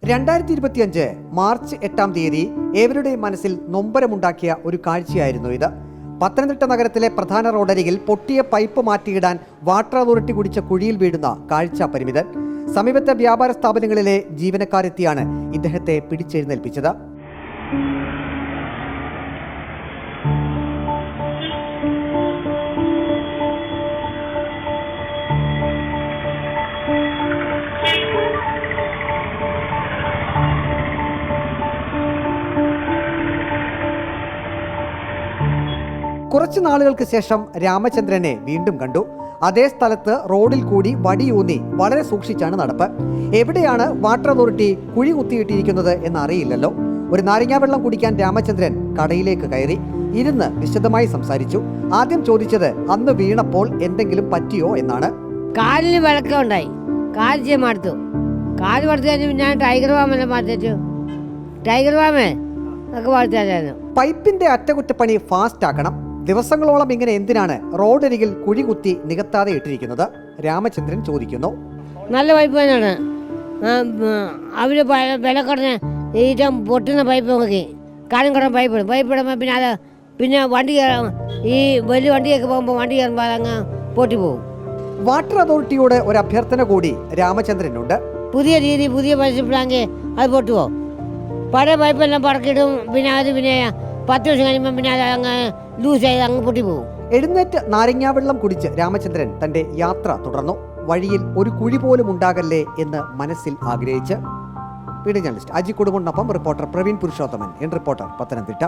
2025 March 8 ഏവരുടെയും മനസ്സിൽ നൊമ്പരമുണ്ടാക്കിയ ഒരു കാഴ്ചയായിരുന്നു ഇത്. പത്തനംതിട്ട നഗരത്തിലെ പ്രധാന റോഡരികിൽ പൊട്ടിയ പൈപ്പ് മാറ്റിയിടാൻ വാട്ടർ അതോറിറ്റി കുടിച്ച കുഴിയിൽ വീഴുന്ന കാഴ്ച പരിമിതൻ. സമീപത്തെ വ്യാപാര സ്ഥാപനങ്ങളിലെ ജീവനക്കാരെത്തിയാണ് ഇദ്ദേഹത്തെ പിടിച്ചെഴുന്നേൽപ്പിച്ചത്. കുറച്ചു നാളുകൾക്ക് ശേഷം രാമചന്ദ്രനെ വീണ്ടും കണ്ടു. അതേ സ്ഥലത്ത് റോഡിൽ കൂടി വടിയൂന്നി വളരെ സൂക്ഷിച്ചാണ് നടപ്പ്. എവിടെയാണ് വാട്ടർ അതോറിറ്റി കുഴി കുത്തിയിട്ടിരിക്കുന്നത് എന്നറിയില്ലല്ലോ. ഒരു നാരങ്ങാ വെള്ളം കുടിക്കാൻ രാമചന്ദ്രൻ കടയിലേക്ക് കയറി. ഇരുന്ന് വിശദമായി സംസാരിച്ചു. ആദ്യം ചോദിച്ചത് അന്ന് വീണപ്പോൾ എന്തെങ്കിലും പറ്റിയോ എന്നാണ്. കാലിന് വിളക്കമുണ്ടായി, കാല് ചെയ്യുമാടുത്തു. കാല് വളർത്തി കഴിഞ്ഞ് ഞാൻ ടൈഗർ വാമല്ല മാറ്റിച്ചു. ടൈഗർ വാമേ ഒക്കെ വളർത്തിയായിരുന്നു. പൈപ്പിന്റെ അറ്റകുറ്റപ്പണി ഫാസ്റ്റ് ആക്കണം. ദിവസങ്ങളോളം ഇങ്ങനെ എന്തിനാണ് റോഡരികിൽ കുഴി കുത്തി നികത്താതെ ഇട്ടിരിക്കുന്നത്? രാമചന്ദ്രൻ ചോദിക്കുന്നു. നല്ല പൈപ്പ് തന്നെയാണ്. അവര് വില കുറഞ്ഞ ഏറ്റവും പൊട്ടുന്ന പൈപ്പ് നോക്കി കാലം കുറഞ്ഞ പൈപ്പിടുമ്പോൾ പിന്നെ വണ്ടി ഈ വലിയ വണ്ടിയൊക്കെ പോകുമ്പോൾ വണ്ടി കയറുമ്പോൾ അതങ്ങ് പൊട്ടിപ്പോകും. വാട്ടർ അതോറിറ്റിയോട് ഒരു അഭ്യർത്ഥന കൂടി രാമചന്ദ്രനുണ്ട്. പുതിയ രീതി പുതിയ പൈപ്പിടാങ്കിൽ അത് പൊട്ടുമോ? പഴയ പൈപ്പെല്ലാം പറക്കിടും. പിന്നെ 10 വർഷം കഴിയുമ്പോൾ പിന്നെ അത് അങ്ങ് ലൂസായി അങ്ങ് പൊട്ടിപ്പോകും. എഴുന്നേറ്റ് നാരങ്ങാവെള്ളം കുടിച്ച് രാമചന്ദ്രൻ തന്റെ യാത്ര തുടർന്നു. വഴിയിൽ ഒരു കുഴി പോലും ഉണ്ടാകല്ലേ എന്ന് മനസ്സിൽ ആഗ്രഹിച്ച്. വീഡിയോ ജേർണലിസ്റ്റ് അജി കുടുംബനൊപ്പം റിപ്പോർട്ടർ പ്രവീൺ പുരുഷോത്തമൻ, റിപ്പോർട്ടർ പത്തനംതിട്ട.